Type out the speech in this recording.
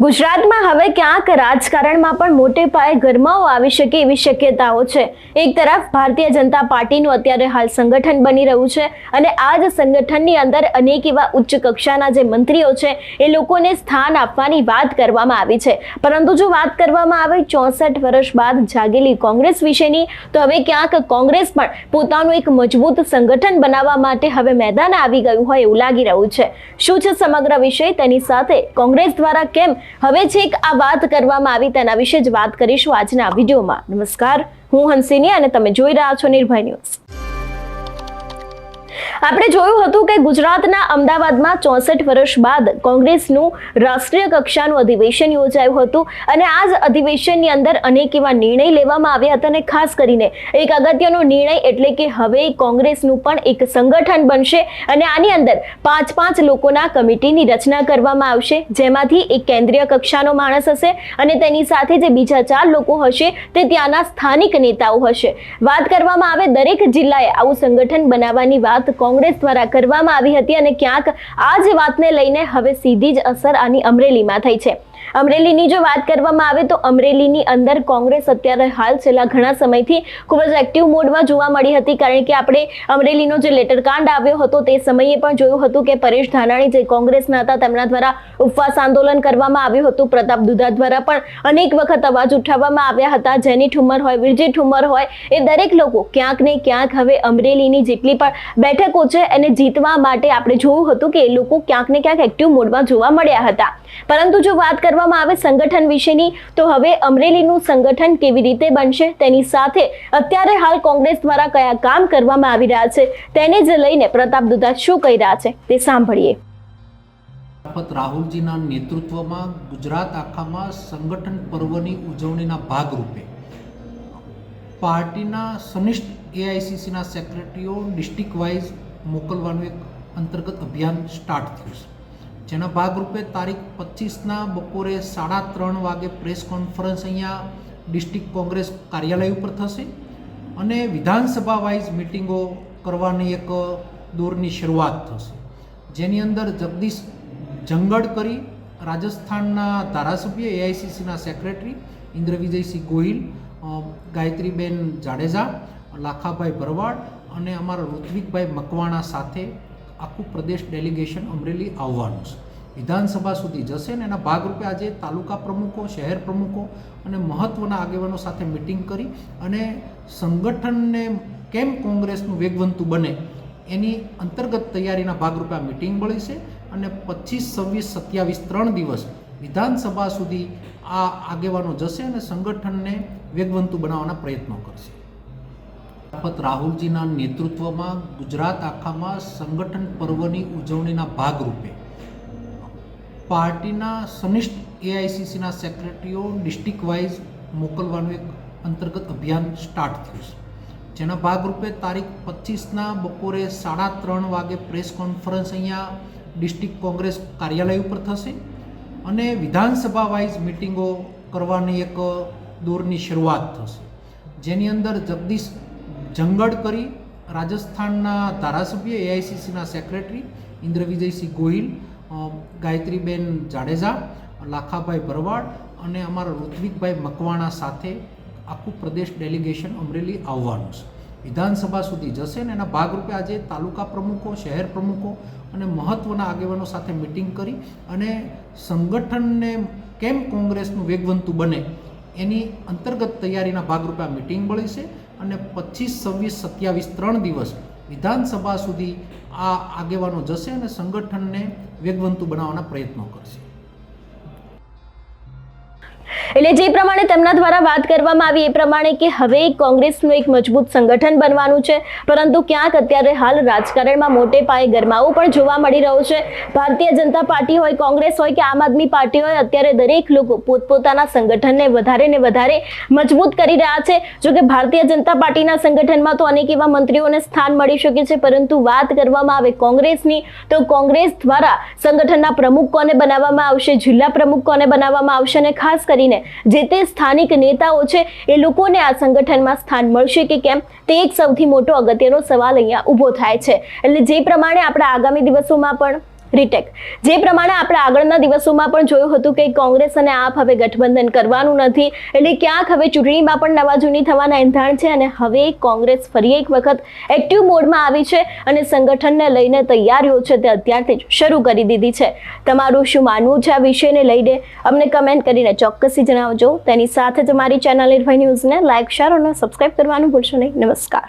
ગુજરાતમાં હવે ક્યાંક રાજકારણમાં પણ મોટે પાયે ગરમાવો આવી શકે એવી શક્યતાઓ છે। એક તરફ ભારતીય જનતા પાર્ટીનું અત્યારે હાલ સંગઠન બની રહ્યું છે અને આ જ સંગઠનની અંદર અનેક એવા ઉચ્ચ કક્ષાના જે મંત્રીઓ છે એ લોકોને સ્થાન આપવાની વાત કરવામાં આવી છે। પરંતુ જો વાત કરવામાં આવે 64 વર્ષ બાદ જાગેલી કોંગ્રેસ વિશેની, તો હવે ક્યાંક કોંગ્રેસ પણ પોતાનું એક મજબૂત સંગઠન બનાવવા માટે હવે મેદાન આવી ગયું હોય એવું લાગી રહ્યું છે। શું છે સમગ્ર વિષય, તેની સાથે કોંગ્રેસ દ્વારા કેમ હવે છેક આ વાત કરવામાં આવી, તેના વિશે જ વાત કરીશું આજના વિડીયોમાં। નમસ્કાર, હું હંસિની અને તમે જોઈ રહ્યા છો નિર્ભય ન્યૂઝ। આપણે જોયું હતું કે ગુજરાતના અમદાવાદમાં 64 વર્ષ બાદ કોંગ્રેસનું રાષ્ટ્રીય કક્ષાનું અધિવેશન યોજાયું હતું અને આ જ અધિવેશનની અંદર અનેક એવા નિર્ણય લેવામાં આવ્યા હતા અને ખાસ કરીને એક અગત્યનો નિર્ણય એટલે કે હવે કોંગ્રેસનું પણ એક સંગઠન બનશે અને આની અંદર 5 લોકોના કમિટીની રચના કરવામાં આવશે, જેમાંથી એક કેન્દ્રીય કક્ષાનો માણસ હશે અને તેની સાથે જે બીજા 4 લોકો હશે તે ત્યાંના સ્થાનિક નેતાઓ હશે। વાત કરવામાં આવે દરેક જિલ્લાએ આવું સંગઠન બનાવવાની વાત કોંગ્રેસ દ્વારા કરવામાં આવી હતી અને ક્યાંક આ જ વાતને લઈને હવે સીધી જ અસર આની અમરેલીમાં થઈ છે। અમરેલીની જો વાત કરવામાં આવે તો અમરેલીની અંદર કોંગ્રેસ અત્યારે હાલ છેલ્લા ઘણા સમયથી ખૂબ જ એક્ટિવ મોડમાં જોવા મળી હતી, કારણ કે આપણે અમરેલીનો જે લેટરકાંડ આવ્યો હતો તે સમયે પણ જોયું હતું કે પરેશ ધાનાણી જે કોંગ્રેસના હતા તેમના દ્વારા ઉપવાસ આંદોલન કરવામાં આવ્યું હતું। પ્રતાપ દુધા દ્વારા પણ અનેક વખત અવાજ ઉઠાવવામાં આવ્યા હતા। જેની ઠુમ્મર હોય, વિરજી ઠુમ્મર હોય, એ દરેક લોકો ક્યાંક ને ક્યાંક હવે અમરેલીની જેટલી પણ બેઠકો છે એને જીતવા માટે આપણે જોયું હતું કે એ લોકો ક્યાંક ને ક્યાંક એક્ટિવ મોડમાં જોવા મળ્યા હતા। પરંતુ જો વાત કરવામાં આવે સંગઠન વિશેની, તો હવે અમરેલીનું સંગઠન કેવી રીતે બનશે, તેની સાથે અત્યારે હાલ કોંગ્રેસ દ્વારા કયા કામ કરવામાં આવી રહ્યા છે તેને જ લઈને પ્રતાપ દુધા શું કહી રહ્યા છે તે સાંભળીએ। રાહુલજીના નેતૃત્વમાં ગુજરાત આખામાં સંગઠન પર્વની ઉજવણીના ભાગરૂપે પાર્ટીના સનિષ્ઠ એઆઈસીસીના સેક્રેટરીઓ ડિસ્ટ્રિક્ટ વાઇઝ મોકલવાનું એક અંતર્ગત અભિયાન સ્ટાર્ટ થયું છે, જેના ભાગરૂપે તારીખ 25ના બપોરે 3:30 વાગે પ્રેસ કોન્ફરન્સ અહીંયા ડિસ્ટ્રિક્ટ કોંગ્રેસ કાર્યાલય ઉપર થશે અને વિધાનસભા વાઇઝ મિટિંગો કરવાની એક દોરની શરૂઆત થશે, જેની અંદર જગદીશ જંગડકરી રાજસ્થાનના ધારાસભ્ય, એઆઈસીસીના સેક્રેટરી ઇન્દ્રવિજયસિંહ ગોહિલ, ગાયત્રીબેન જાડેજા, લાખાભાઈ ભરવાડ અને અમારા ઋત્વિકભાઈ મકવાણા સાથે આખું પ્રદેશ ડેલિગેશન અમરેલી આવવાનું છે, વિધાનસભા સુધી જશે અને એના ભાગરૂપે આજે તાલુકા પ્રમુખો, શહેર પ્રમુખો અને મહત્ત્વના આગેવાનો સાથે મિટિંગ કરી અને સંગઠનને કેમ કોંગ્રેસનું વેગવંતું બને એની અંતર્ગત તૈયારીના ભાગરૂપે આ મિટિંગ મળી છે અને 25, 26, 27, 3 દિવસ વિધાનસભા સુધી આ આગેવાનો જશે અને સંગઠનને વેગવંતું બનાવવાના પ્રયત્નો કરશે। રાહુલજીના નેતૃત્વમાં ગુજરાત આખામાં સંગઠન પર્વની ઉજવણીના ભાગરૂપે પાર્ટીના સનિષ્ઠ એઆઈસીસીના સેક્રેટરીઓ ડિસ્ટ્રિક્ટ વાઇઝ મોકલવાનું એક અંતર્ગત અભિયાન સ્ટાર્ટ થયું છે, જેના ભાગરૂપે તારીખ 25ના બપોરે 3:30 વાગે પ્રેસ કોન્ફરન્સ અહીંયા ડિસ્ટ્રિક્ટ કોંગ્રેસ કાર્યાલય ઉપર થશે અને વિધાનસભા વાઇઝ મિટિંગો કરવાની એક દોરની શરૂઆત થશે, જેની અંદર જગદીશ જંગડકરી રાજસ્થાનના ધારાસભ્ય, એઆઈસીસીના સેક્રેટરી ઇન્દ્રવિજયસિંહ ગોહિલ, ગાયત્રીબેન જાડેજા, લાખાભાઈ ભરવાડ અને અમારા ઋત્વિકભાઈ મકવાણા સાથે આખું પ્રદેશ ડેલિગેશન અમરેલી આવવાનું છે, વિધાનસભા સુધી જશે અને એના ભાગરૂપે આજે તાલુકા પ્રમુખો, શહેર પ્રમુખો અને મહત્ત્વના આગેવાનો સાથે મિટિંગ કરી અને સંગઠનને કેમ કોંગ્રેસનું વેગવંતું બને એની અંતર્ગત તૈયારીના ભાગરૂપે આ મિટિંગ મળી છે અને 25, 26, 27, 3 દિવસ વિધાનસભા સુધી આ આગેવાનો જશે અને સંગઠનને વેગવંતું બનાવવાના પ્રયત્નો કરશે। એટલે જે પ્રમાણે તેમના દ્વારા વાત કરવામાં આવી એ પ્રમાણે કે હવે કોંગ્રેસનું એક મજબૂત સંગઠન બનવાનું છે, પરંતુ ક્યાંક અત્યારે હાલ રાજકારણમાં મોટે પાયે ગરમાવો પણ જોવા મળી રહ્યો છે। ભારતીય જનતા પાર્ટી હોય, કોંગ્રેસ હોય કે આમ આદમી પાર્ટી હોય, અત્યારે દરેક લોકો પોતપોતાના સંગઠનને વધારે ને વધારે મજબૂત કરી રહ્યા છે। જો કે ભારતીય જનતા પાર્ટીના સંગઠનમાં તો અનેક એવા મંત્રીઓને સ્થાન મળી શકે છે, પરંતુ વાત કરવામાં આવે કોંગ્રેસની, તો કોંગ્રેસ દ્વારા સંગઠનના પ્રમુખ કોને બનાવવામાં આવશે, જિલ્લા પ્રમુખ કોને બનાવવામાં આવશે અને ખાસ કરીને જે તે સ્થાનિક નેતાઓ છે એ લોકોને આ સંગઠનમાં સ્થાન મળશે કે કેમ, તે એક સૌથી મોટો અગત્યનો સવાલ અહીંયા ઊભો થાય છે। એટલે જે પ્રમાણે આપણે આગામી દિવસોમાં પણ રીટેક. જે પ્રમાણે આપણે આગળના દિવસોમાં પણ જોયું હતું કે કોંગ્રેસ અને આપ હવે ગઠબંધન કરવાનું નથી, એટલે ક્યાંક હવે ચૂંટણીમાં પણ નવા જૂની થવાના એંધાણ છે અને હવે કોંગ્રેસ ફરી એક વખત એક્ટિવ મોડમાં આવી છે અને સંગઠનને લઈને તૈયારીઓ છે તે અત્યારથી જ શરૂ કરી દીધી છે. તમારું શું માનવું છે આ વિષયને લઈને અમને કમેન્ટ કરીને ચોક્કસથી જણાવજો. તેની સાથે જ અમારી ચેનલ નિર્ભય ન્યૂઝને લાઇક, શેર અને સબસ્ક્રાઇબ કરવાનું ભૂલશો નહીં. નમસ્કાર.